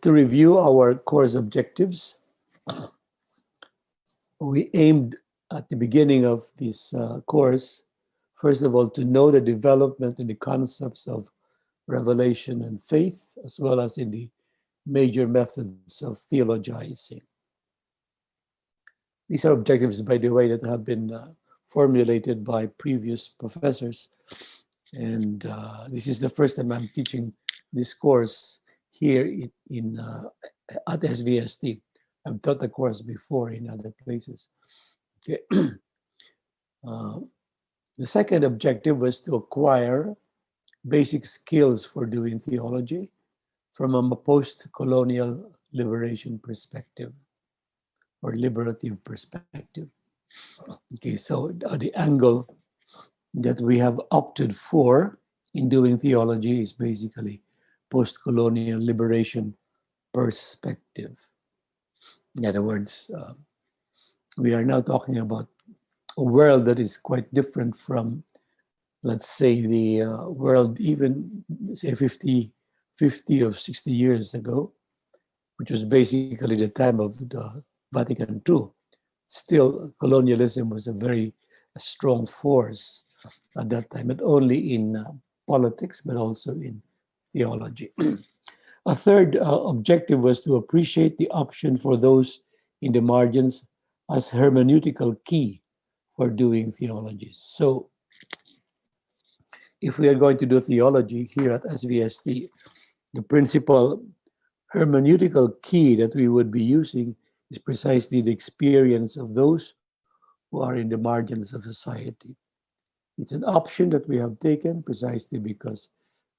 To review our course objectives, we aimed at the beginning of this course, first of all, to know the development in the concepts of revelation and faith, as well as in the major methods of theologizing. These are objectives, by the way, that have been formulated by previous professors. And this is the first time I'm teaching this course here at SVST. I've taught the course before in other places. Okay. The second objective was to acquire basic skills for doing theology from a post-colonial liberation perspective or liberative perspective. Okay, so the angle that we have opted for in doing theology is basically post-colonial liberation perspective. In other words, we are now talking about a world that is quite different from, let's say, the world even, say, 50 or 60 years ago, which was basically the time of the Vatican II. Still, colonialism was a very strong force at that time, not only in politics, but also in theology. A third objective was to appreciate the option for those in the margins as hermeneutical key for doing theology. So if we are going to do theology here at SVST, the principal hermeneutical key that we would be using is precisely the experience of those who are in the margins of society. It's an option that we have taken precisely because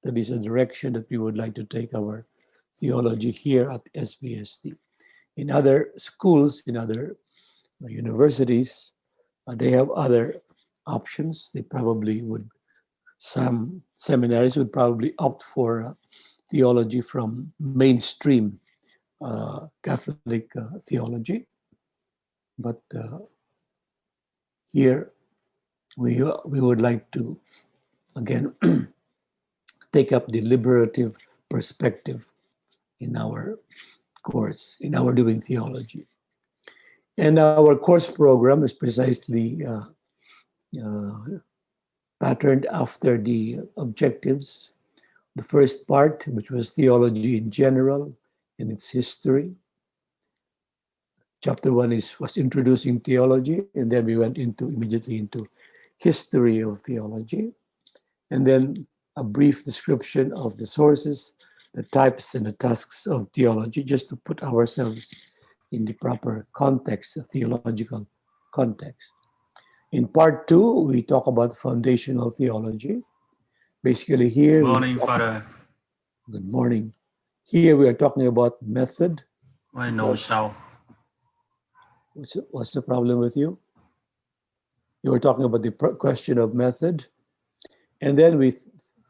that is a direction that we would like to take our theology here at SVST. In other schools, in other universities, they have other options. They probably would, some seminaries would probably opt for theology from mainstream Catholic theology. But here we would like to, again, take up the liberative perspective in our course, in our doing theology. And our course program is precisely patterned after the objectives. The first part, which was theology in general and its history. Chapter 1 was introducing theology, and then we went immediately into history of theology, and then a brief description of the sources, the types, and the tasks of theology, just to put ourselves in the proper context, the theological context. In part 2, we talk about foundational theology. Basically here... Good morning, Father. Good morning. Here we are talking about method. I know so. What's the problem with you? You were talking about the question of method. And then we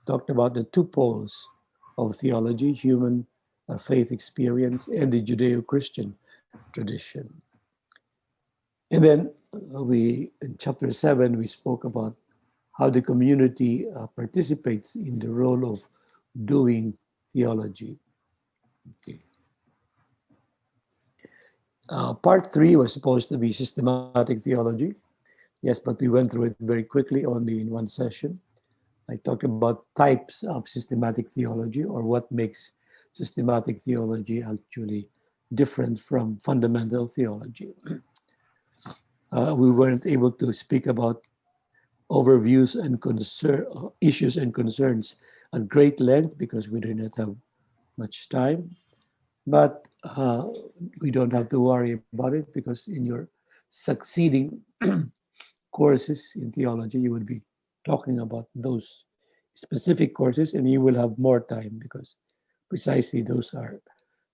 talked about the two poles of theology, human faith experience and the Judaeo-Christian tradition. And then in chapter 7, we spoke about how the community participates in the role of doing theology. Okay. Part 3 was supposed to be systematic theology. Yes, but we went through it very quickly, only in one session. I talked about types of systematic theology, or what makes systematic theology actually different from fundamental theology. We weren't able to speak about overviews and issues and concerns at great length because we did not have much time. But we don't have to worry about it because in your succeeding courses in theology, you would be talking about those specific courses, and you will have more time because precisely those are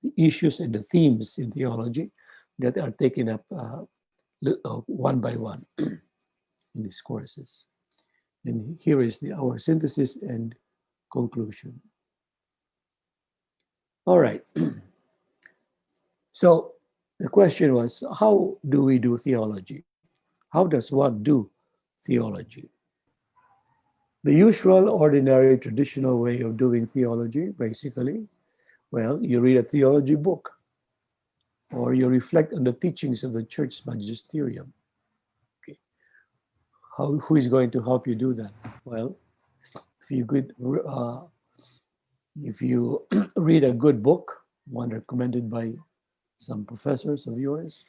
the issues and the themes in theology that are taken up one by one in these courses. And here is our synthesis and conclusion. All right. So the question was, how do we do theology? How does one do theology? The usual, ordinary, traditional way of doing theology, basically, Well, you read a theology book, or you reflect on the teachings of the church magisterium. Okay. Who is going to help you do that? Well, if you could, if you read a good book, one recommended by some professors of yours,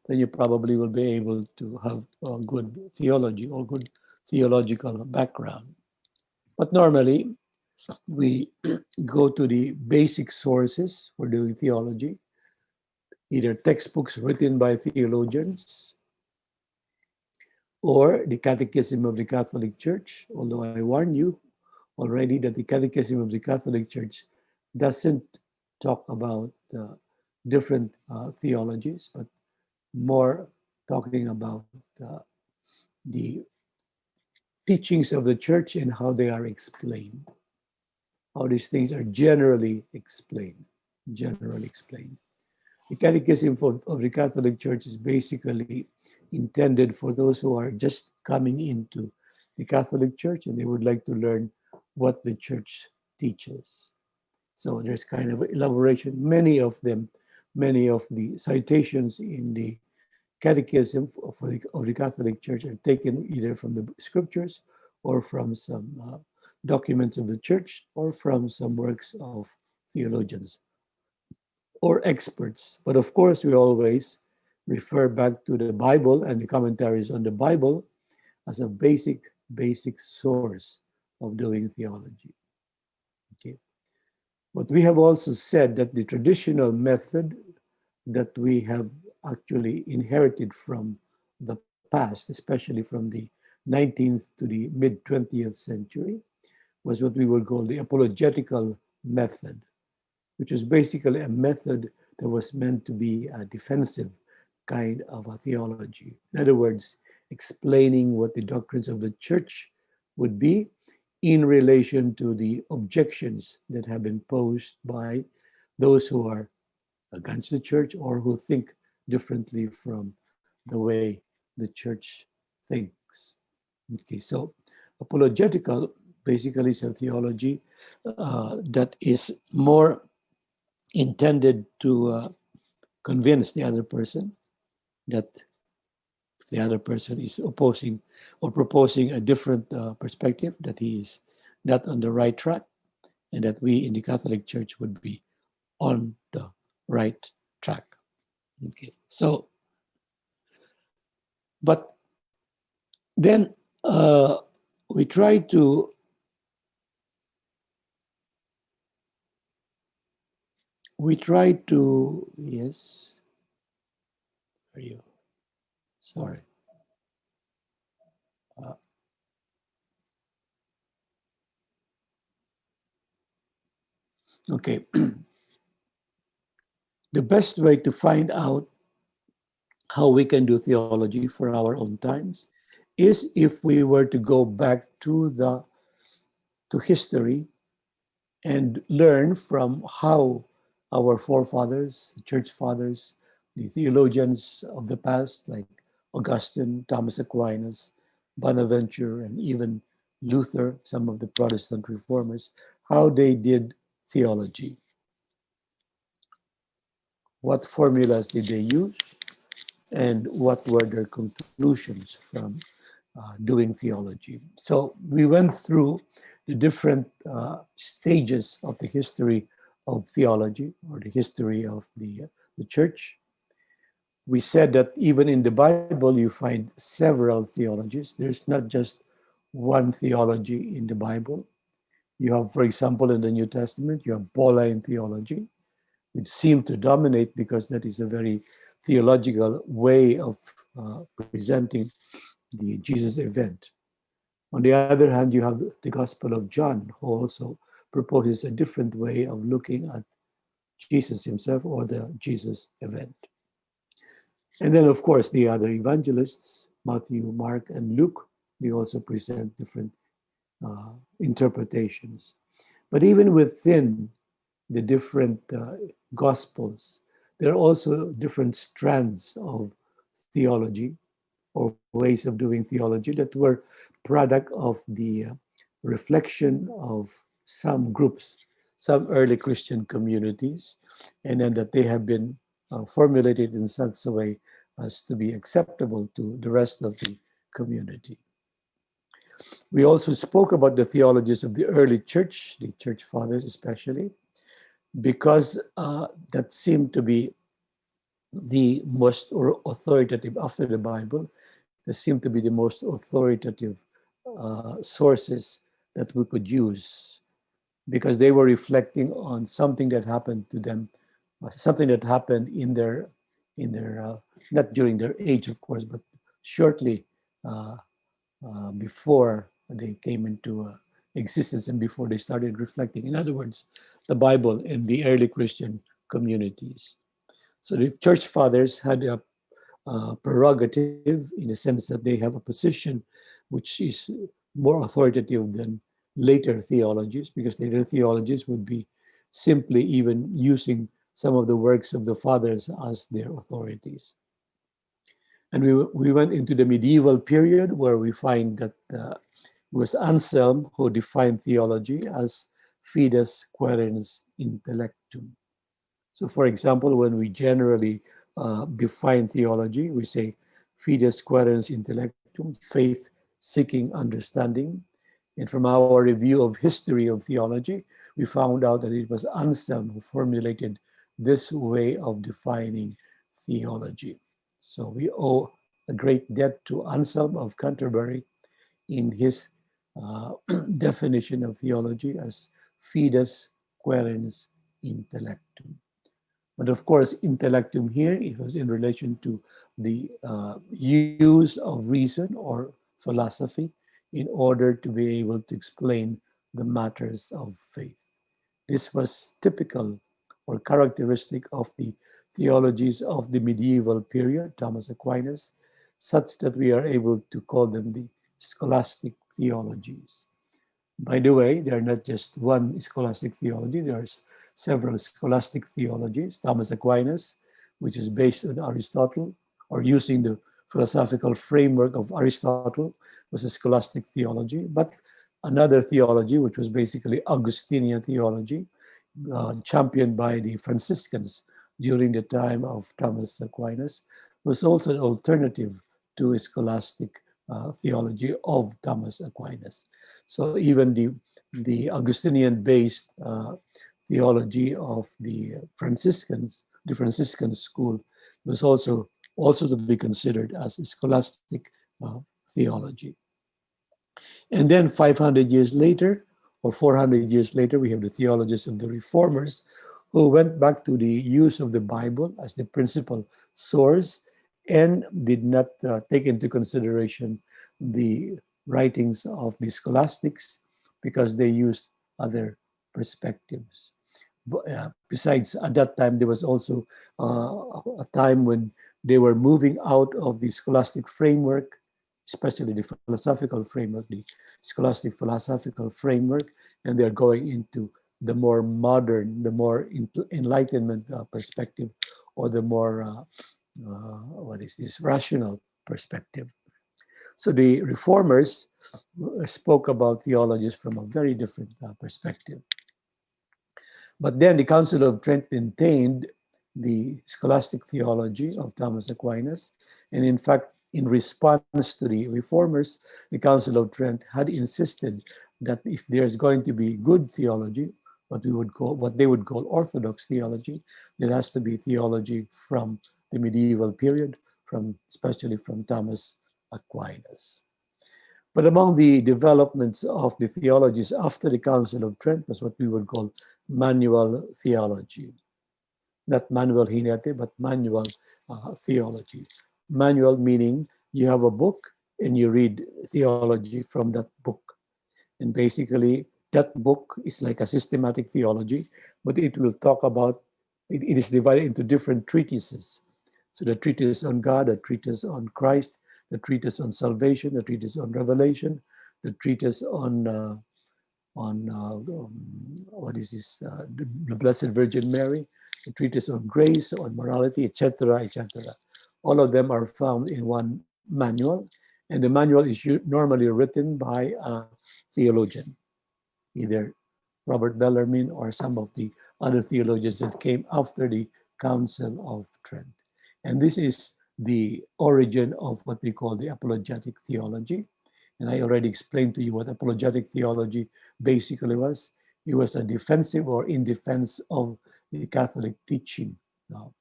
then you probably will be able to have a good theology or good theological background. But normally, we go to the basic sources for doing theology, either textbooks written by theologians or the Catechism of the Catholic Church, although I warn you already that the Catechism of the Catholic Church doesn't talk about different theologies, but more talking about the teachings of the church and how they are explained, how these things are generally explained. Generally explained. The Catechism of the Catholic Church is basically intended for those who are just coming into the Catholic Church and they would like to learn what the church teaches. So there's kind of elaboration. Many of the citations in the Catechism of the Catholic Church are taken either from the scriptures or from some documents of the church or from some works of theologians or experts. But of course, we always refer back to the Bible and the commentaries on the Bible as a basic source of doing theology. Okay. But we have also said that the traditional method that we have actually inherited from the past, especially from the 19th to the mid 20th century, was what we would call the apologetical method, which is basically a method that was meant to be a defensive kind of a theology. In other words, explaining what the doctrines of the church would be in relation to the objections that have been posed by those who are against the church or who think differently from the way the church thinks. Okay, so apologetical basically is a theology that is more intended to convince the other person that if the other person is opposing or proposing a different perspective, that he is not on the right track, and that we in the Catholic Church would be on the right track. Okay, so, but then we try to yes, are you sorry. Uh, okay, the best way to find out how we can do theology for our own times is if we were to go back to history and learn from how our forefathers, church fathers, the theologians of the past, like Augustine, Thomas Aquinas, Bonaventure, and even Luther, some of the Protestant reformers, how they did theology. What formulas did they use? And what were their conclusions from doing theology. So we went through the different stages of the history of theology or the history of the church. We said that even in the Bible, you find several theologies. There's not just one theology in the Bible. You have, for example, in the New Testament, you have Pauline theology, which seemed to dominate because that is a very theological way of presenting the Jesus event. On the other hand, you have the Gospel of John, who also proposes a different way of looking at Jesus himself or the Jesus event. And then, of course, the other evangelists, Matthew, Mark, and Luke, they also present different interpretations. But even within the different Gospels, there are also different strands of theology or ways of doing theology that were product of the reflection of some groups, some early Christian communities, and then that they have been formulated in such a way as to be acceptable to the rest of the community. We also spoke about the theologies of the early church, the church fathers especially, because that seemed to be the most authoritative after the Bible. They seem to be the most authoritative sources that we could use because they were reflecting on something that happened to them, something that happened in their not during their age, of course, but shortly uh, before they came into existence and before they started reflecting. In other words, the Bible and the early Christian communities. So the church fathers had a prerogative in the sense that they have a position which is more authoritative than later theologies, because later theologies would be simply even using some of the works of the fathers as their authorities. And we went into the medieval period where we find that it was Anselm who defined theology as fides quaerens intellectum. So, for example, when we generally define theology, we say fides quaerens intellectum, faith seeking understanding. And from our review of history of theology, we found out that it was Anselm who formulated this way of defining theology. So we owe a great debt to Anselm of Canterbury in his uh, definition of theology as fides quaerens intellectum. But of course, intellectum here, it was in relation to the use of reason or philosophy in order to be able to explain the matters of faith. This was typical or characteristic of the theologies of the medieval period, Thomas Aquinas, such that we are able to call them the scholastic theologies. By the way, there are not just one scholastic theology, there are several scholastic theologies. Thomas Aquinas, which is based on Aristotle, or using the philosophical framework of Aristotle, was a scholastic theology. But another theology, which was basically Augustinian theology, championed by the Franciscans during the time of Thomas Aquinas, was also an alternative to a scholastic theology of Thomas Aquinas. So even the Augustinian-based theology of the Franciscan school, was also to be considered as a scholastic theology. And then 500 years later, or 400 years later, we have the theologies of the reformers who went back to the use of the Bible as the principal source and did not take into consideration the writings of the scholastics because they used other perspectives. Besides, at that time, there was also a time when they were moving out of the scholastic framework, especially the philosophical framework, the scholastic philosophical framework, and they're going into the more modern, the more enlightenment perspective, or the more, what is this, rational perspective. So the reformers spoke about theologies from a very different perspective. But then the Council of Trent maintained the scholastic theology of Thomas Aquinas. And in fact, in response to the reformers, the Council of Trent had insisted that if there's going to be good theology, what they would call orthodox theology, there has to be theology from the medieval period, especially from Thomas Aquinas. But among the developments of the theologies after the Council of Trent was what we would call manual theology. Not manual hinete, but manual theology. Manual meaning you have a book and you read theology from that book. And basically, that book is like a systematic theology, but it will talk about, it is divided into different treatises. So the treatise on God, the treatise on Christ, the treatise on salvation, the treatise on revelation, the treatise on what is this, the Blessed Virgin Mary, the treatise on grace, on morality, etc., etc. All of them are found in one manual, and the manual is normally written by a theologian, either Robert Bellarmine, or some of the other theologians that came after the Council of Trent. And this is the origin of what we call the apologetic theology. And I already explained to you what apologetic theology basically was. It was a defensive or in defense of the Catholic teaching. Now,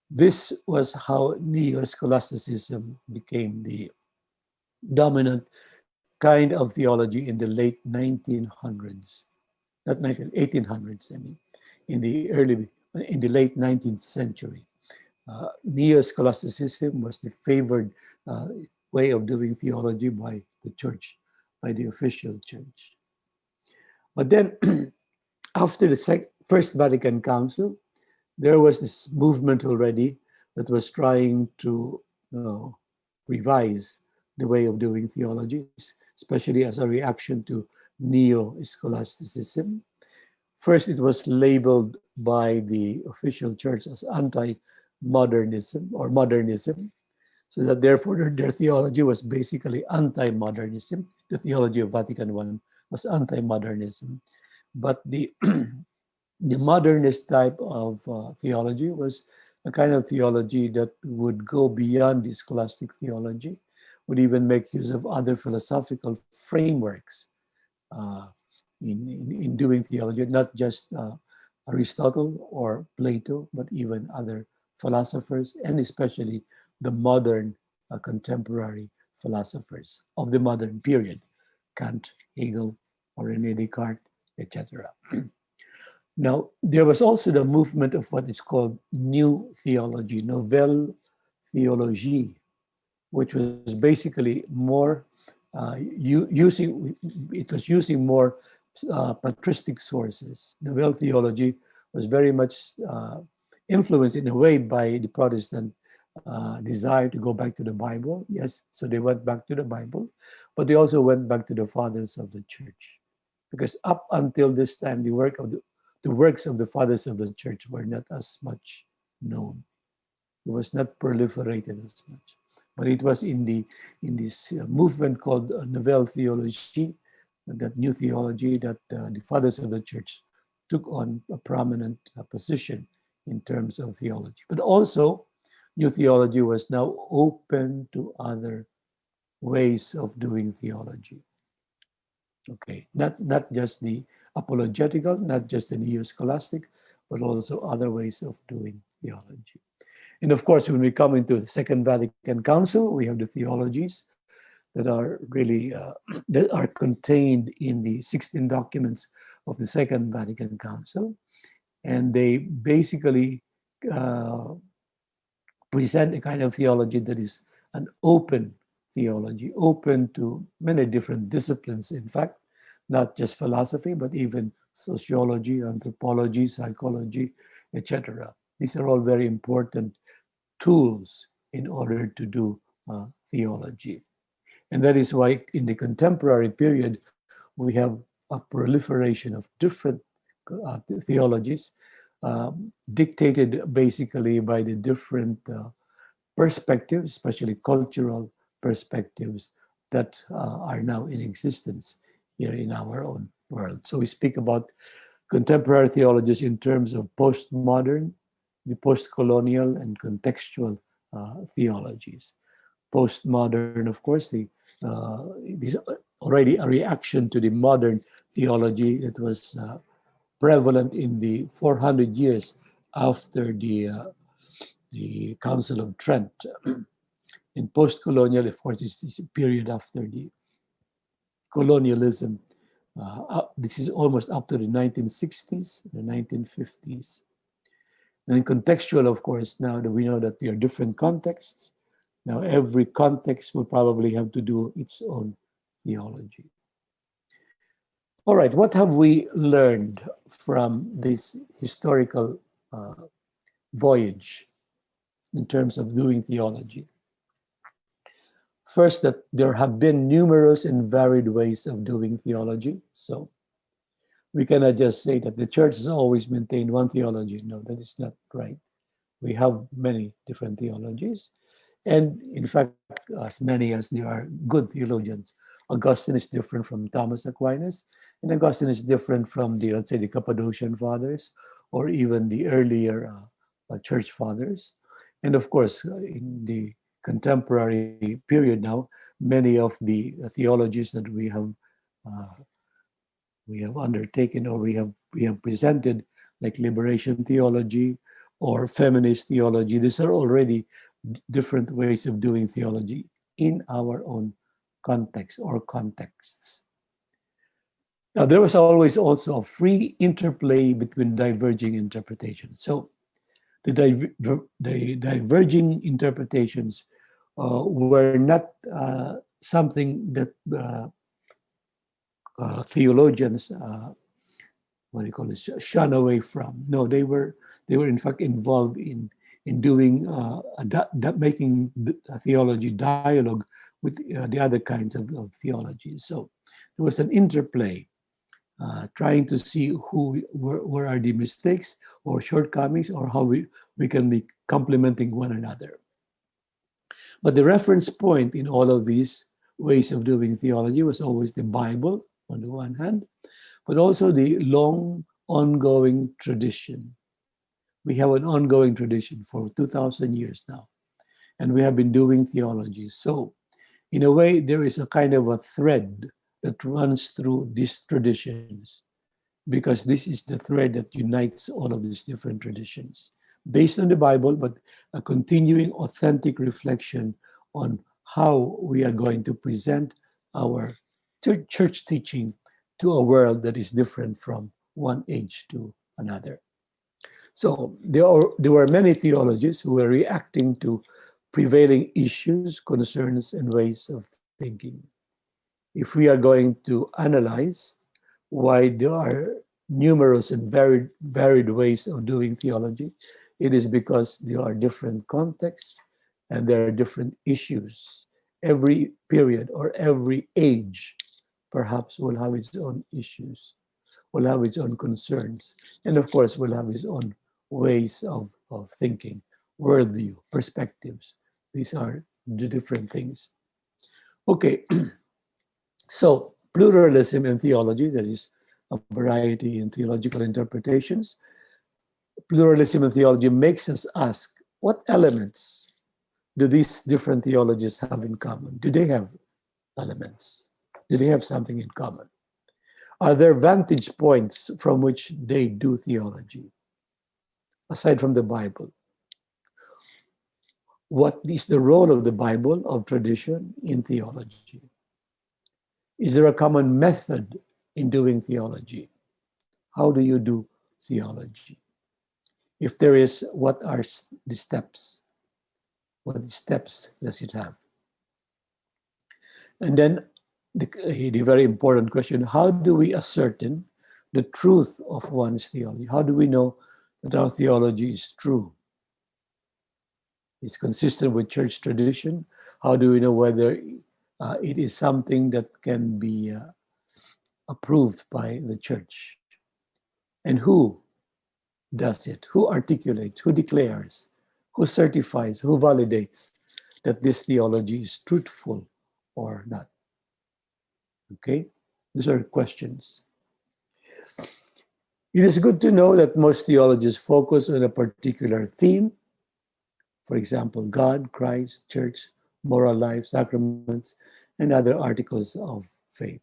this was how neo-scholasticism became the dominant kind of theology in the late 1900s, not 1800s, I mean, in the late 19th century. Neo-scholasticism was the favored uh, way of doing theology by the church, by the official church. But then, after the First Vatican Council, there was this movement already that was trying to revise the way of doing theologies, especially as a reaction to neo-scholasticism. First, it was labeled by the official church as anti-modernism or modernism, so that therefore their theology was basically anti-modernism. The theology of Vatican I was anti-modernism. But the modernist type of theology was a kind of theology that would go beyond the scholastic theology, would even make use of other philosophical frameworks uh, in doing theology, not just Aristotle or Plato, but even other philosophers, and especially the modern contemporary philosophers of the modern period, Kant, Hegel, or René Descartes, etc. Now, there was also the movement of what is called New Theology, Nouvelle Theologie, which was basically more using more patristic sources. Nouvelle Theology was very much influenced in a way by the Protestant desire to go back to the Bible. Yes, so they went back to the Bible, but they also went back to the fathers of the church, because up until this time, the works of the fathers of the church were not as much known. It was not proliferated as much. But it was in this movement called Nouvelle Theologie, that new theology, that the fathers of the church took on a prominent position in terms of theology. But also, new theology was now open to other ways of doing theology. Okay, not just the apologetical, not just the neo-scholastic, but also other ways of doing theology. And of course, when we come into the Second Vatican Council, we have the theologies that are really that are contained in the 16 documents of the Second Vatican Council, and they basically uh, present a kind of theology that is an open theology, open to many different disciplines, in fact, not just philosophy, but even sociology, anthropology, psychology, etc. These are all very important tools in order to do theology. And that is why in the contemporary period, we have a proliferation of different theologies dictated basically by the different perspectives, especially cultural perspectives that are now in existence here in our own world. So we speak about contemporary theologies in terms of postmodern, the post-colonial, and contextual theologies. Postmodern, of course, this already a reaction to the modern theology that was prevalent in the 400 years after the Council of Trent. In post-colonial, of course, is a period after the colonialism. This is almost up to the 1960s, the 1950s. And contextual, of course, now that we know that there are different contexts, now every context will probably have to do its own theology. All right, what have we learned from this historical voyage in terms of doing theology? First, that there have been numerous and varied ways of doing theology. So we cannot just say that the church has always maintained one theology. No, that is not right. We have many different theologies. And in fact, as many as there are good theologians. Augustine is different from Thomas Aquinas, And Augustine is different from the, let's say, the Cappadocian fathers or even the earlier church fathers. And of course, in the contemporary period now, many of the theologies that uh, we have undertaken or we have presented, like liberation theology or feminist theology, these are already different ways of doing theology in our own context or contexts. Now, there was always also a free interplay between diverging interpretations. So the diverging interpretations were not something that theologians, what do you call it, shun away from. No, they were in fact involved in doing making a theology dialogue with the other kinds of theology. So there was an interplay, trying to see where are the mistakes or shortcomings or how we can be complementing one another. But the reference point in all of these ways of doing theology was always the Bible on the one hand, but also the long ongoing tradition. We have an ongoing tradition for 2,000 years now, and we have been doing theology. So, in a way, there is a kind of a thread that runs through these traditions because this is the thread that unites all of these different traditions based on the Bible, but a continuing authentic reflection on how we are going to present our church teaching to a world that is different from one age to another. So there were many theologians who were reacting to prevailing issues, concerns, and ways of thinking. If we are going to analyze why there are numerous and varied ways of doing theology, it is because there are different contexts and there are different issues. Every period or every age perhaps will have its own issues, will have its own concerns, and of course will have its own ways of thinking, worldview, perspectives. These are the different things. Okay, so pluralism in theology, there is a variety in theological interpretations. Pluralism in theology makes us ask, what elements do these different theologies have in common? Do they have elements? Do they have something in common? Are there vantage points from which they do theology, aside from the Bible? What is the role of the Bible, of tradition, in theology? Is there a common method in doing theology? How do you do theology? If there is, what are the steps? What steps does it have? And then the very important question, how do we ascertain the truth of one's theology? How do we know that our theology is true? It's consistent with church tradition? How do we know whether it is something that can be approved by the church? And who does it? Who articulates? Who declares? Who certifies? Who validates that this theology is truthful or not? Okay? These are questions. It is good to know that most theologies focus on a particular theme. For example, God, Christ, church, moral life, sacraments, and other articles of faith.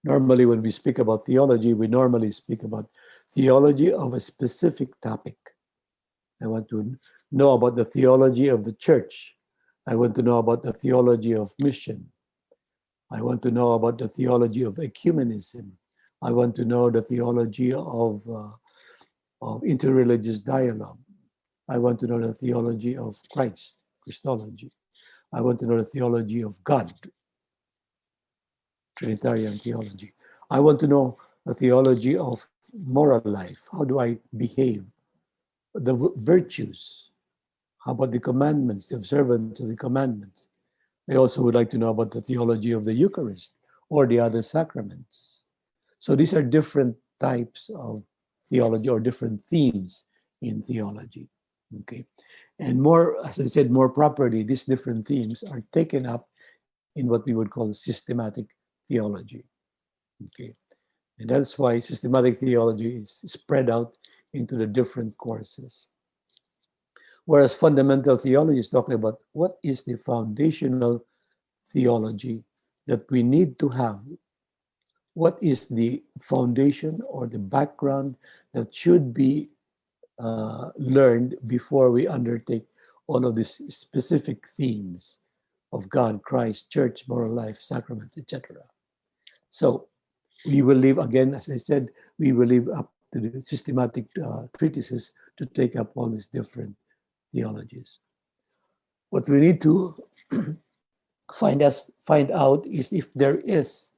Normally, when we speak about theology, we normally speak about theology of a specific topic. I want to know about the theology of the church. I want to know about the theology of mission. I want to know about the theology of ecumenism. I want to know the theology of interreligious dialogue. I want to know the theology of Christ, Christology. I want to know the theology of God, Trinitarian theology. I want to know the theology of moral life. How do I behave? The virtues. How about the commandments, the observance of the commandments? I also would like to know about the theology of the Eucharist or the other sacraments. So these are different types of theology or different themes in theology. Okay. And more, as I said, more properly, these different themes are taken up in what we would call systematic theology. Okay. And that's why systematic theology is spread out into the different courses. Whereas fundamental theology is talking about what is the foundational theology that we need to have. What is the foundation or the background that should be learned before we undertake all of these specific themes of God, Christ, church, moral life, sacraments, etc. So we will leave, again, as I said, we will leave up to the systematic treatises to take up all these different theologies. What we need to find out is if there is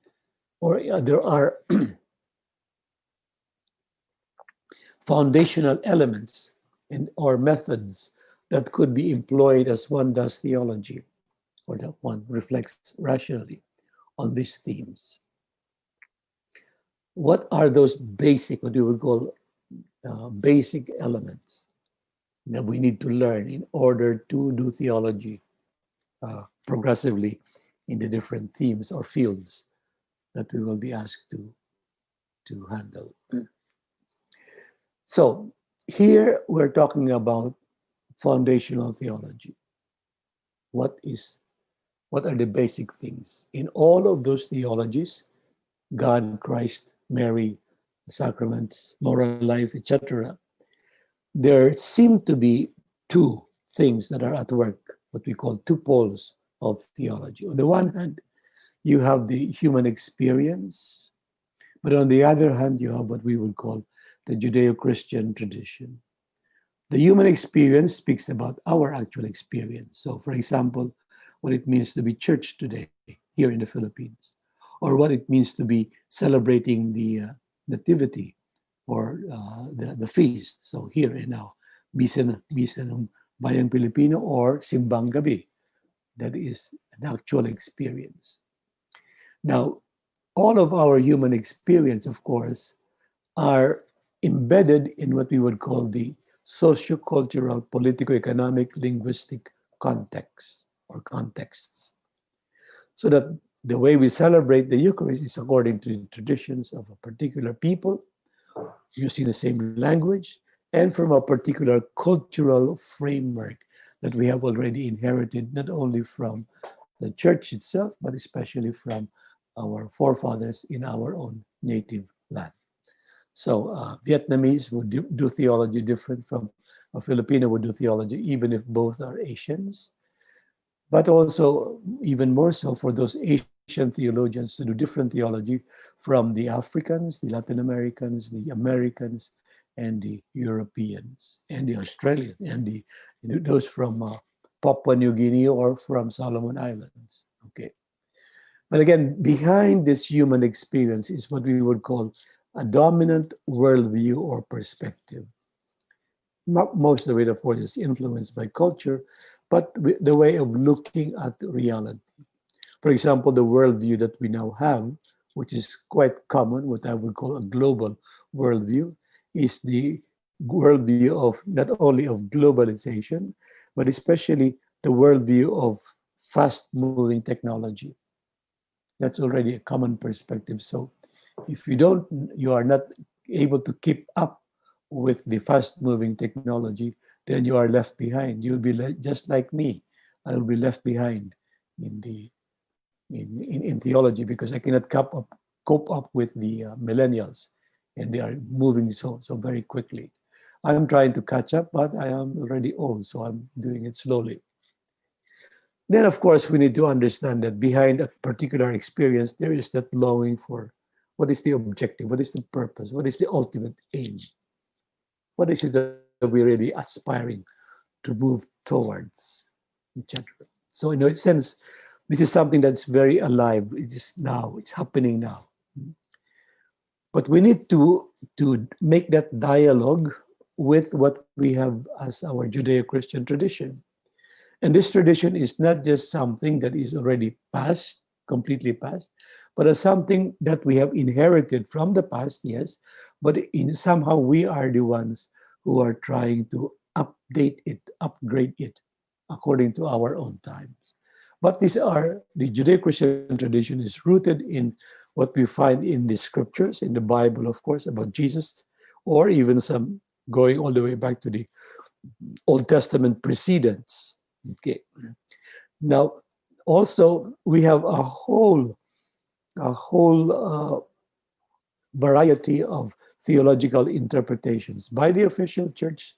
or there are foundational elements or methods that could be employed as one does theology or that one reflects rationally on these themes. What are those basic, what you would call basic elements that we need to learn in order to do theology progressively in the different themes or fields that we will be asked to handle? So here we're talking about foundational theology. What are the basic things? In all of those theologies, God, Christ, Mary, sacraments, moral life, etc., there seem to be two things that are at work, what we call two poles of theology. On the one hand, you have the human experience, but on the other hand, you have what we would call the Judeo-Christian tradition. The human experience speaks about our actual experience. So, for example, what it means to be church today here in the Philippines, or what it means to be celebrating the nativity or the feast. So here and now, Misa ng Bayang Pilipino or Simbang Gabi. That is an actual experience. Now, all of our human experience, of course, are embedded in what we would call the socio-cultural, politico-economic, linguistic context or contexts. So that the way we celebrate the Eucharist is according to the traditions of a particular people, using the same language, and from a particular cultural framework that we have already inherited, not only from the church itself, but especially from our forefathers in our own native land. So Vietnamese would do theology different from a Filipino would do theology, even if both are Asians. But also, even more so, for those Asian theologians to do different theology from the Africans, the Latin Americans, the Americans, and the Europeans, and the Australians, and those from Papua New Guinea or from Solomon Islands. Okay. But again, behind this human experience is what we would call a dominant worldview or perspective. Most of it, of course, is influenced by culture, but the way of looking at reality. For example, the worldview that we now have, which is quite common, what I would call a global worldview, is the worldview of not only of globalization, but especially the worldview of fast-moving technology. That's already a common perspective. So if you are not able to keep up with the fast-moving technology, then you are left behind. You'll be just like me. I will be left behind in the in theology because I cannot cope up with the millennials, and they are moving so very quickly. I'm trying to catch up, but I am already old, so I'm doing it slowly. Then, of course, we need to understand that behind a particular experience, there is that longing for what is the objective, what is the purpose, what is the ultimate aim, what is it that we're really aspiring to move towards, etc. So, in a sense, this is something that's very alive. It is now, it's happening now. But we need to make that dialogue with what we have as our Judeo-Christian tradition. And this tradition is not just something that is already past, completely past, but as something that we have inherited from the past, yes, but in somehow we are the ones who are trying to update it, upgrade it according to our own times. But the Judeo-Christian tradition is rooted in what what we find in the scriptures, in the Bible, of course, about Jesus, or even some going all the way back to the Old Testament precedents. Okay. Now, also we have a whole variety of theological interpretations by the official church,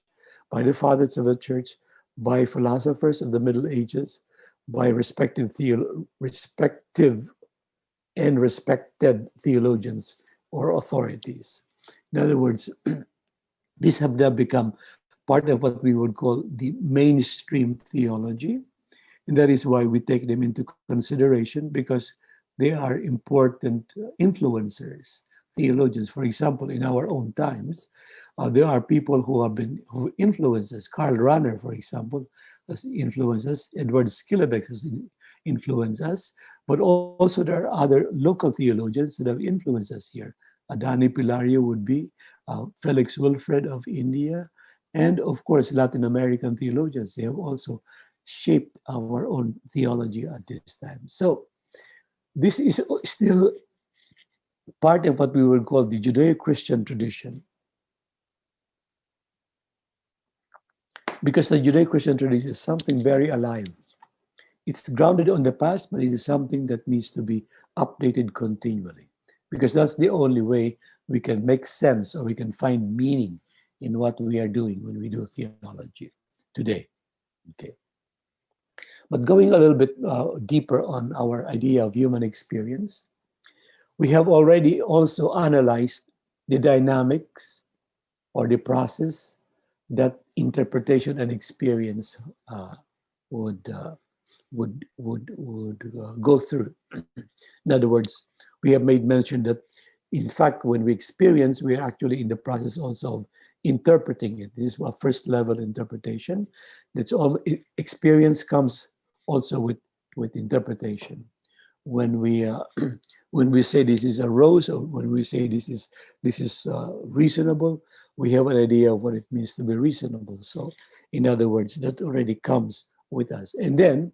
by the fathers of the church, by philosophers of the Middle Ages, by respective and respected theologians or authorities. In other words, these have now become part of what we would call the mainstream theology. And that is why we take them into consideration, because they are important influencers, theologians. For example, in our own times, there are people who influence us. Karl Rahner, for example, has influenced us. Edward Skillebeck has influenced us. But also there are other local theologians that have influenced us here. Adani Pilario would be, Felix Wilfred of India, and of course, Latin American theologians. They have also shaped our own theology at this time. So this is still part of what we would call the Judeo-Christian tradition, because the Judeo-Christian tradition is something very alive. It's grounded on the past, but it is something that needs to be updated continually, because that's the only way we can make sense, or we can find meaning in what we are doing when we do theology today. Okay. But going a little bit deeper on our idea of human experience, we have already also analyzed the dynamics or the process that interpretation and experience would go through. In other words, we have made mention that, in fact, when we experience, we are actually in the process also of interpreting it. This is what first level interpretation. It's all experience comes also with interpretation. When we when we say this is a rose, or when we say this is reasonable, we have an idea of what it means to be reasonable. So, in other words, that already comes with us. And then,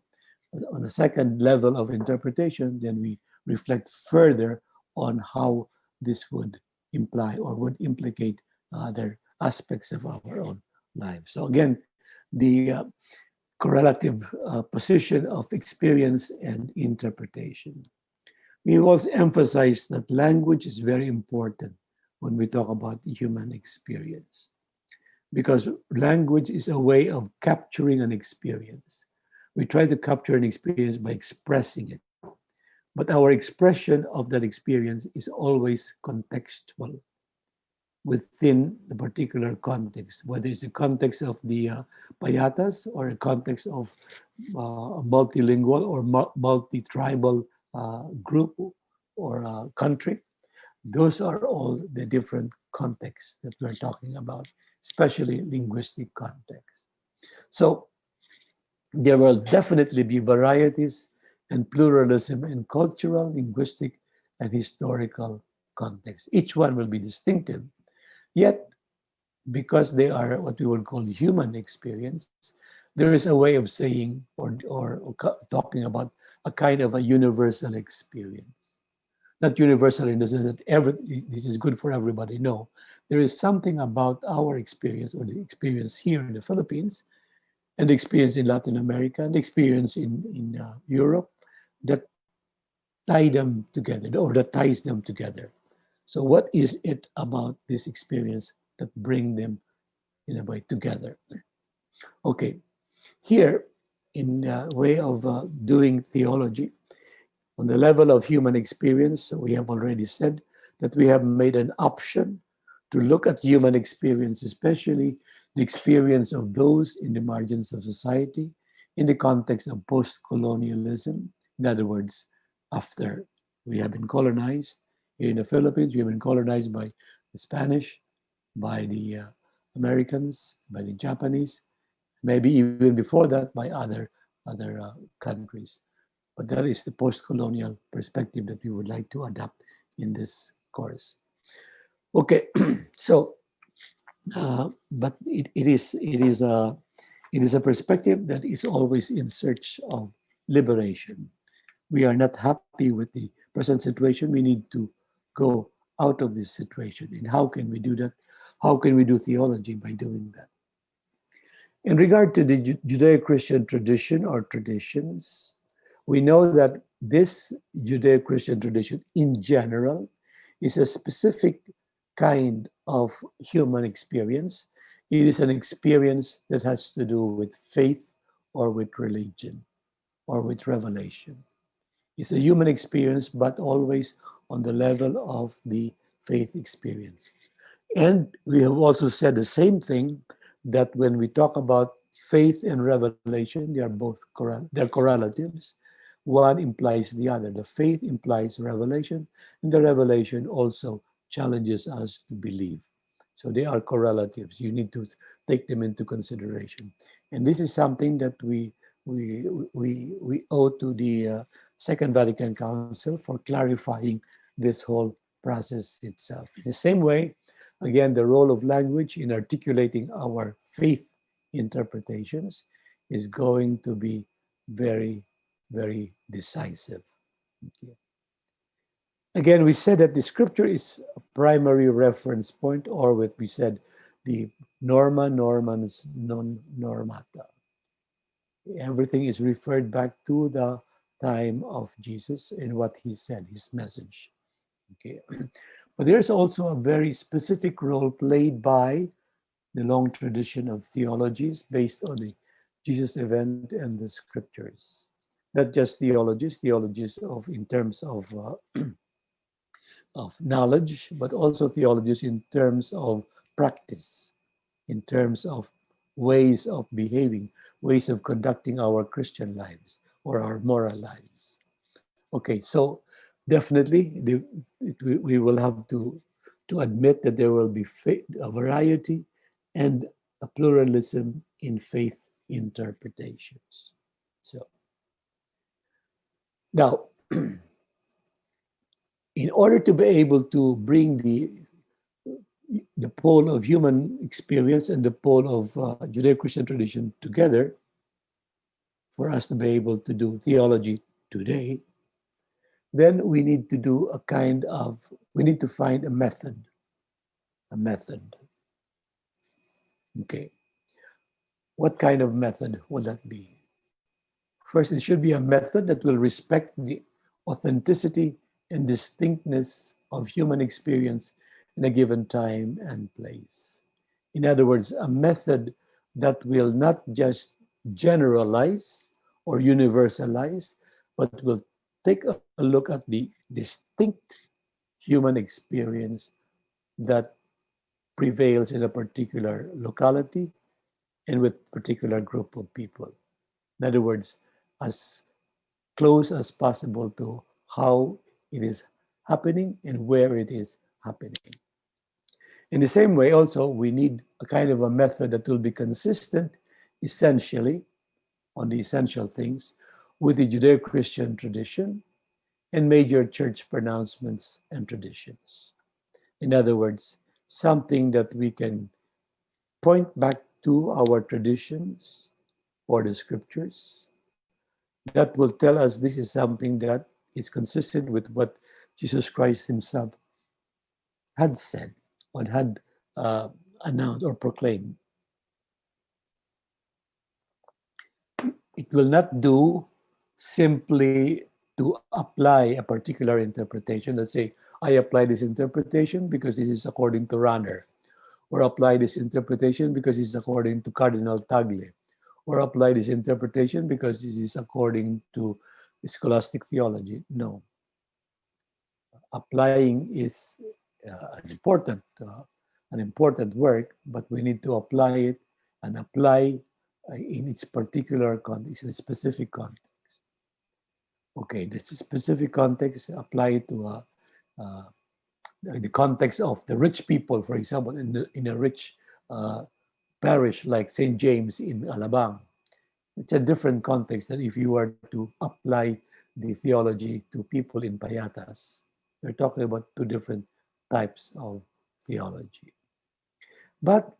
on a second level of interpretation, then we reflect further on how this would imply or would implicate other aspects of our own lives. So again, the correlative position of experience and interpretation. We also emphasize that language is very important when we talk about human experience, because language is a way of capturing an experience. We try to capture an experience by expressing it, but our expression of that experience is always contextual within the particular context, whether it's the context of the payatas or a context of a multilingual or multi-tribal group or country. Those are all the different contexts that we're talking about, especially linguistic context. So there will definitely be varieties and pluralism in cultural, linguistic, and historical context. Each one will be distinctive. Yet, because they are what we would call human experience, there is a way of saying or talking about a kind of a universal experience. Not universal in the sense that this is good for everybody. No, there is something about our experience, or the experience here in the Philippines, and the experience in Latin America, and the experience in Europe, that tie them together, or that ties them together. So what is it about this experience that bring them in a way together? Okay, here in the way of doing theology, on the level of human experience, we have already said that we have made an option to look at human experience, especially the experience of those in the margins of society, in the context of post-colonialism. In other words, after we have been colonized here in the Philippines, we have been colonized by the Spanish, by the Americans, by the Japanese, maybe even before that by other countries. But that is the post-colonial perspective that we would like to adopt in this course. Okay, so but it is a perspective that is always in search of liberation. We are not happy with the present situation, we need to go out of this situation. And how can we do that? How can we do theology by doing that? In regard to the Judeo-Christian tradition or traditions, we know that this Judeo-Christian tradition in general is a specific kind of human experience. It is an experience that has to do with faith or with religion or with revelation. It's a human experience, but always on the level of the faith experience. And we have also said the same thing, that when we talk about faith and revelation, they are both they're correlatives. One implies the other. The faith implies revelation, and the revelation also challenges us to believe. So they are correlatives. You need to take them into consideration. And this is something that we we owe to the Second Vatican Council for clarifying this whole process itself. In the same way, again, the role of language in articulating our faith interpretations is going to be very, very decisive. Okay. Again, we said that the scripture is a primary reference point, or what we said, the norma normans non normata. Everything is referred back to the time of Jesus and what he said, his message. Okay. But there's also a very specific role played by the long tradition of theologies based on the Jesus event and the scriptures. Not just theologies of in terms of knowledge, but also theologies in terms of practice, in terms of ways of behaving, ways of conducting our Christian lives or our moral lives. Okay, so definitely we will have to admit that there will be a variety and a pluralism in faith interpretations. So now, in order to be able to bring the pole of human experience and the pole of Judeo-Christian tradition together, for us to be able to do theology today, then we need to do we need to find a method. A method. Okay. What kind of method will that be? First, it should be a method that will respect the authenticity and distinctness of human experience in a given time and place. In other words, a method that will not just generalize or universalize, but will take a look at the distinct human experience that prevails in a particular locality and with a particular group of people. In other words, as close as possible to how it is happening and where it is happening. In the same way, also, we need a kind of a method that will be consistent, essentially, on the essential things, with the Judeo-Christian tradition and major church pronouncements and traditions. In other words, something that we can point back to our traditions or the scriptures that will tell us this is something that is consistent with what Jesus Christ himself had said or had announced or proclaimed. It will not do simply to apply a particular interpretation. Let's say, I apply this interpretation because it is according to Ranner, or apply this interpretation because it's according to Cardinal Tagle, or apply this interpretation because this is according to scholastic theology. No. Applying is an important work, but we need to apply it and apply in its particular context, in a specific context. Okay, this specific context apply it to uh, the context of the rich people, for example, in a rich uh, parish like St. James in Alabang. It's a different context than if you were to apply the theology to people in Payatas. We're talking about two different types of theology. But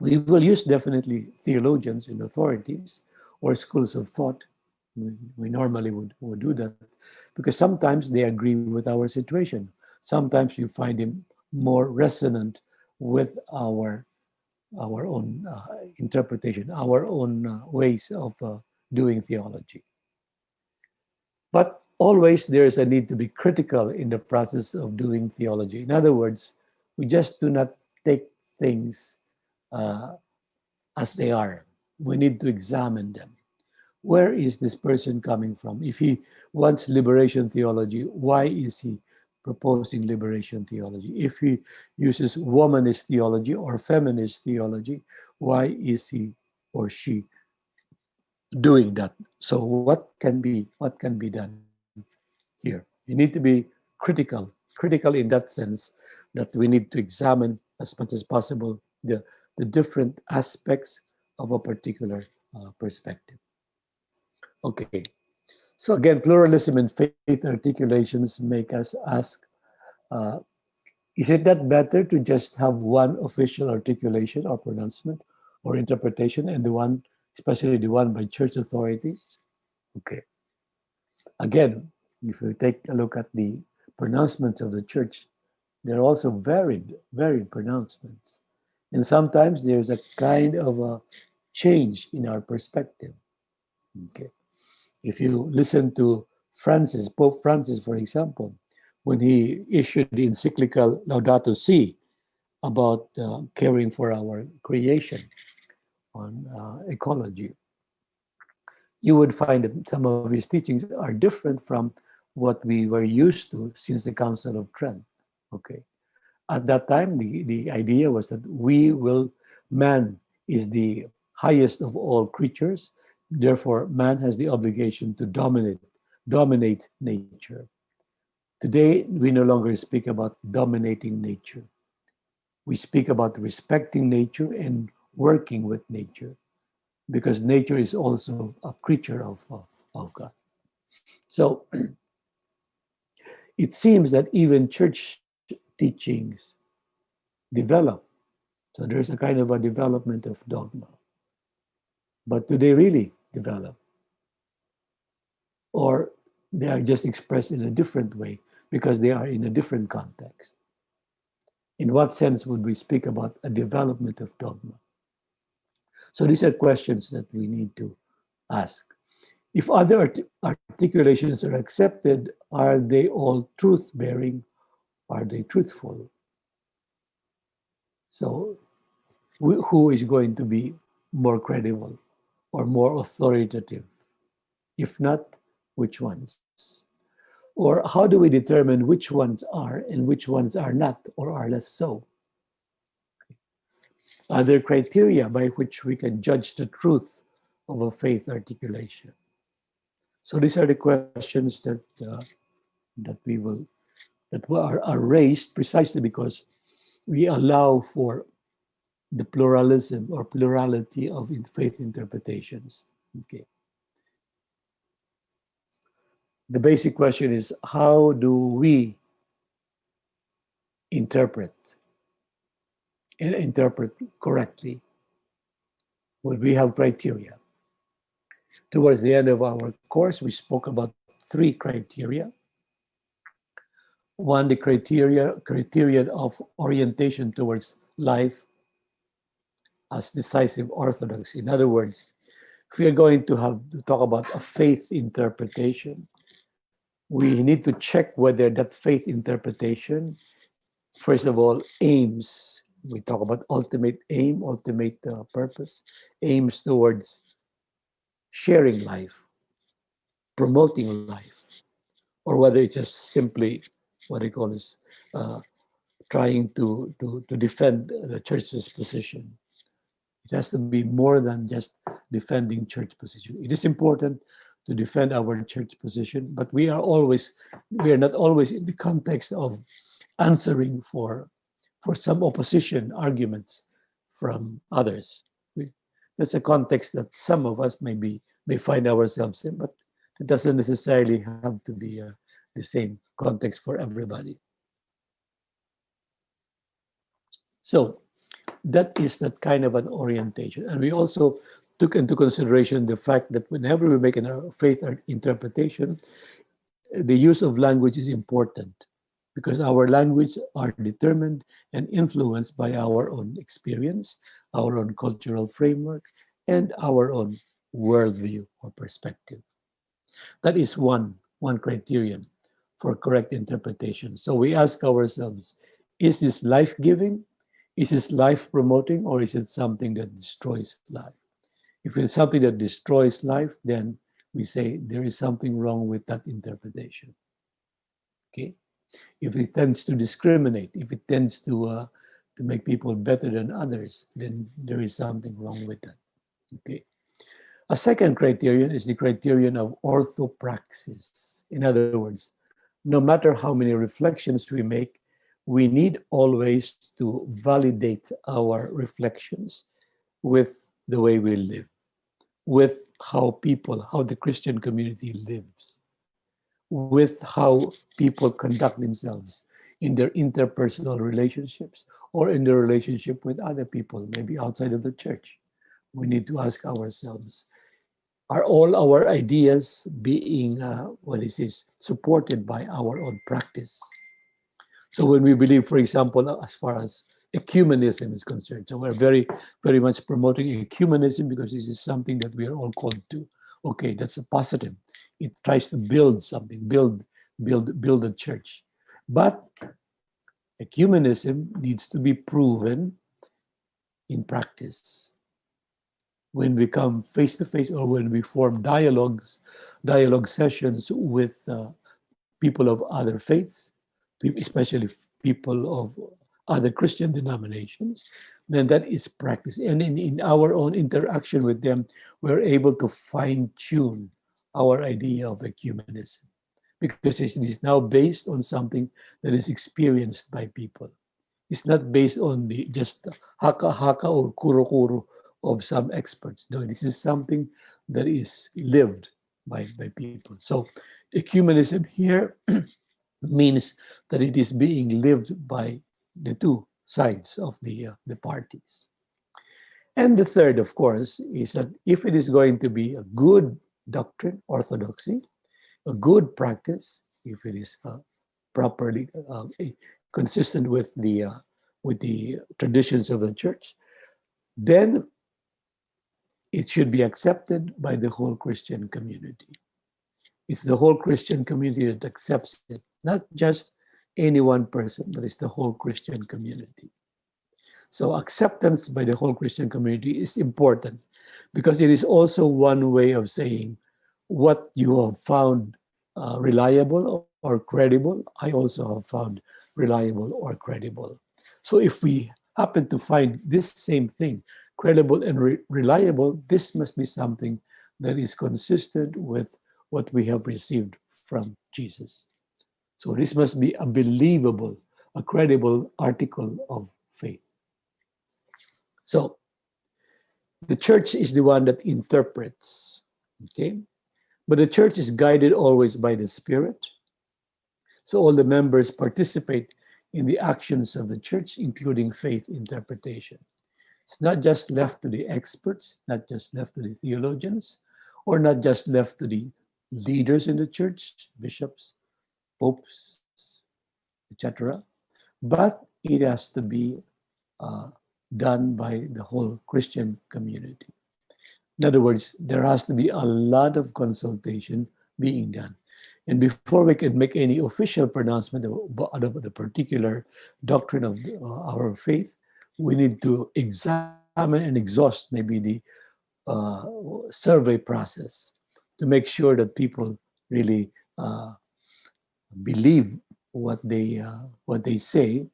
we will use definitely theologians and authorities or schools of thought We normally would do that because sometimes they agree with our situation. Sometimes you find him more resonant with our own interpretation, our own ways of doing theology. But always there is a need to be critical in the process of doing theology. In other words, we just do not take things uh, as they are. We need to examine them. Where is this person coming from? If he wants liberation theology, why is he proposing liberation theology? If he uses womanist theology or feminist theology, why is he or she doing that? So what can be done here? You need to be critical in that sense that we need to examine as much as possible the different aspects of a particular perspective. Okay. So again, pluralism and faith articulations make us ask, uh, is it that better to just have one official articulation or pronouncement or interpretation and the one, especially the one by church authorities? Okay. Again, if we take a look at the pronouncements of the church, they're also varied pronouncements. And sometimes there's a kind of a change in our perspective. Okay. If you listen to Pope Francis, for example, when he issued the encyclical Laudato Si about caring for our creation on ecology, you would find that some of his teachings are different from what we were used to since the Council of Trent. Okay. At that time, the idea was that man is the highest of all creatures. Therefore, man has the obligation to dominate nature. Today, we no longer speak about dominating nature. We speak about respecting nature and working with nature because nature is also a creature of God. So it seems that even church teachings develop. So there's a kind of a development of dogma. But do they really develop? Or they are just expressed in a different way because they are in a different context? In what sense would we speak about a development of dogma? So these are questions that we need to ask. If other articulations are accepted, are they all truth bearing? Are they truthful? So, who is going to be more credible or more authoritative? If not, which ones? Or how do we determine which ones are and which ones are not or are less so? Are there criteria by which we can judge the truth of a faith articulation? So these are the questions that we will that are raised precisely because we allow for the pluralism or plurality of faith interpretations. Okay. The basic question is, how do we interpret and interpret correctly? Would we have criteria? Towards the end of our course, we spoke about three criteria. One, the criterion of orientation towards life as decisive orthodoxy. In other words, if we are going to have to talk about a faith interpretation, we need to check whether that faith interpretation, first of all, aims, we talk about ultimate aim, ultimate purpose, aims towards sharing life, promoting life, or whether it's just simply what they call is uh, trying to defend the church's position. It has to be more than just defending church position. It is important to defend our church position, but we are not always in the context of answering for some opposition arguments from others. That's a context that some of us may find ourselves in, but it doesn't necessarily have to be the same context for everybody. So that is that kind of an orientation. And we also took into consideration the fact that whenever we make a faith interpretation, the use of language is important because our language are determined and influenced by our own experience, our own cultural framework, and our own worldview or perspective. That is one criterion for correct interpretation. So we ask ourselves, is this life-giving? Is this life-promoting? Or is it something that destroys life? If it's something that destroys life, then we say there is something wrong with that interpretation. Okay? If it tends to discriminate, if it tends to make people better than others, then there is something wrong with that. Okay? A second criterion is the criterion of orthopraxis. In other words, no matter how many reflections we make, we need always to validate our reflections with the way we live, with how the Christian community lives, with how people conduct themselves in their interpersonal relationships or in their relationship with other people, maybe outside of the church. We need to ask ourselves, are all our ideas being, supported by our own practice? So when we believe, for example, as far as ecumenism is concerned, so we're very, very much promoting ecumenism because this is something that we are all called to. Okay, that's a positive. It tries to build something, build a church. But ecumenism needs to be proven in practice. When we come face to face or when we form dialogue sessions with people of other faiths, especially people of other Christian denominations, then that is practice. And in our own interaction with them, we're able to fine tune our idea of ecumenism because it is now based on something that is experienced by people. It's not based on the just haka-haka or kuro-kuro of some experts. No, this is something that is lived by people. So ecumenism here means that it is being lived by the two sides of the parties. And the third, of course, is that if it is going to be a good doctrine, orthodoxy, a good practice, if it is properly consistent with the traditions of the church, then it should be accepted by the whole Christian community. It's the whole Christian community that accepts it, not just any one person, but it's the whole Christian community. So acceptance by the whole Christian community is important because it is also one way of saying what you have found reliable or credible, I also have found reliable or credible. So if we happen to find this same thing, credible and reliable, this must be something that is consistent with what we have received from Jesus. So this must be a believable, a credible article of faith. So the church is the one that interprets, okay? But the church is guided always by the Spirit. So all the members participate in the actions of the church, including faith interpretation. It's not just left to the experts, not just left to the theologians, or not just left to the leaders in the church, bishops, popes, etc. But it has to be uh, done by the whole Christian community. In other words, there has to be a lot of consultation being done. And before we can make any official pronouncement about the particular doctrine of our faith, we need to examine and exhaust maybe the survey process to make sure that people really believe what they say.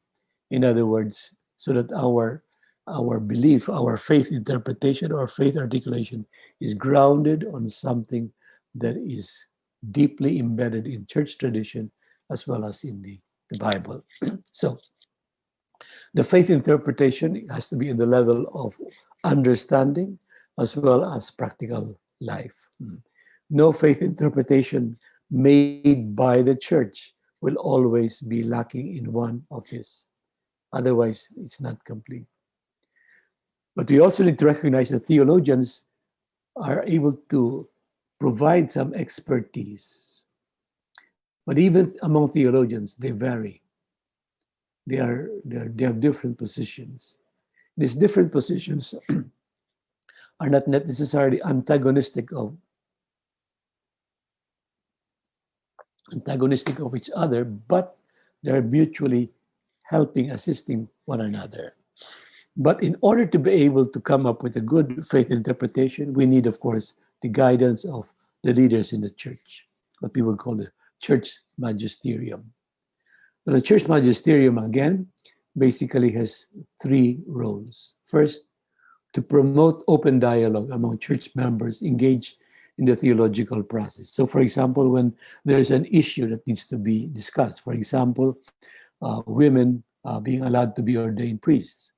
In other words, so that our belief, our faith interpretation, or faith articulation is grounded on something that is deeply embedded in church tradition as well as in the Bible. So the faith interpretation has to be in the level of understanding as well as practical life. No faith interpretation made by the church will always be lacking in one of these. Otherwise, it's not complete. But we also need to recognize that theologians are able to provide some expertise. But even among theologians, they vary. They have different positions. These different positions are not necessarily antagonistic of each other, but they're mutually helping, assisting one another. But in order to be able to come up with a good faith interpretation, we need, of course, the guidance of the leaders in the church, what people call the church magisterium. But the church magisterium, again, basically has three roles. First, to promote open dialogue among church members engaged in the theological process. So, for example, when there's an issue that needs to be discussed, for example, women being allowed to be ordained priests,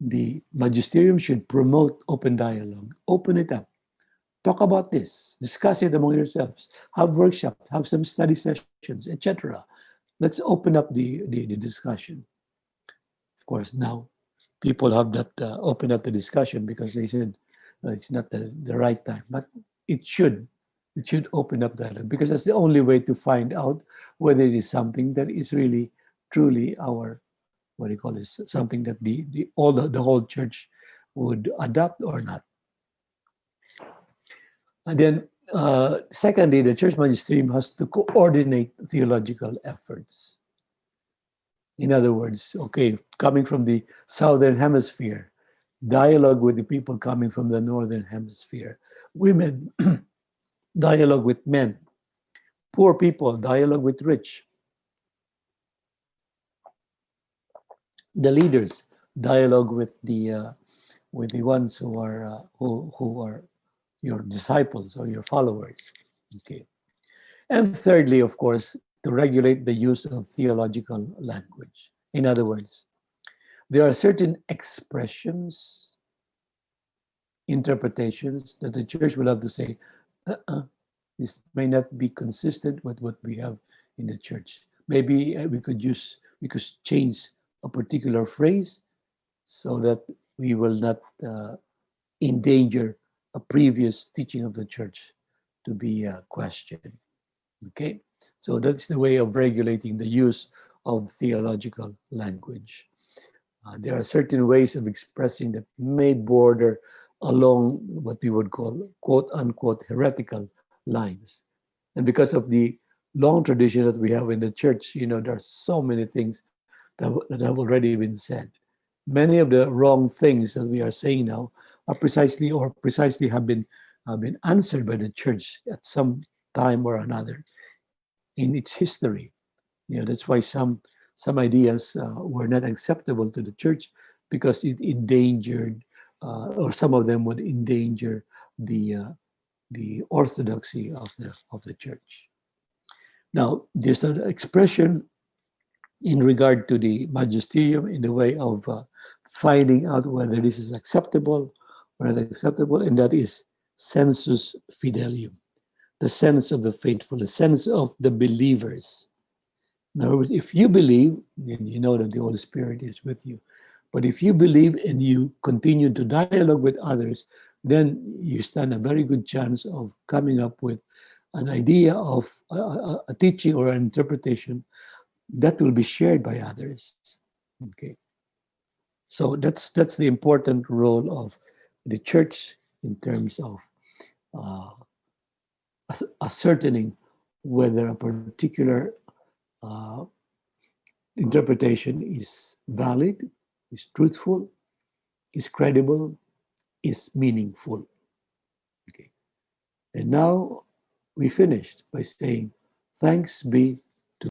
the magisterium should promote open dialogue, open it up, talk about this, discuss it among yourselves, have workshops, have some study sessions, etc. Let's open up the discussion. Of course, now people have not opened up the discussion because they said it's not the right time. But it should. It should open up that because that's the only way to find out whether it is something that is really, truly our, what do you call this, something that the whole church would adopt or not. And then, secondly, the church magisterium has to coordinate theological efforts. In other words, okay, coming from the southern hemisphere, dialogue with the people coming from the northern hemisphere. Women, dialogue with men. Poor people, dialogue with rich. The leaders, dialogue with the ones who are your disciples or your followers. Okay. And thirdly, of course, to regulate the use of theological language. In other words, there are certain expressions, interpretations that the church will have to say, this may not be consistent with what we have in the church. Maybe we could change a particular phrase so that we will not endanger a previous teaching of the church to be questioned. Okay, so that's the way of regulating the use of theological language. There are certain ways of expressing that may border along what we would call quote unquote heretical lines. And because of the long tradition that we have in the church, there are so many things that have already been said. Many of the wrong things that we are saying now are precisely have been answered by the church at some time or another in its history. That's why some ideas were not acceptable to the church because it endangered, or some of them would endanger the orthodoxy of the church. Now, there's an expression in regard to the magisterium in the way of finding out whether this is acceptable or not acceptable, and that is sensus fidelium, the sense of the faithful, the sense of the believers. In other words, if you believe, then you know that the Holy Spirit is with you. But if you believe and you continue to dialogue with others, then you stand a very good chance of coming up with an idea of a teaching or an interpretation that will be shared by others. Okay, so that's the important role of the church in terms of uh, ascertaining whether a particular uh, interpretation is valid, is truthful, is credible, is meaningful. Okay. And now we finished by saying, thanks be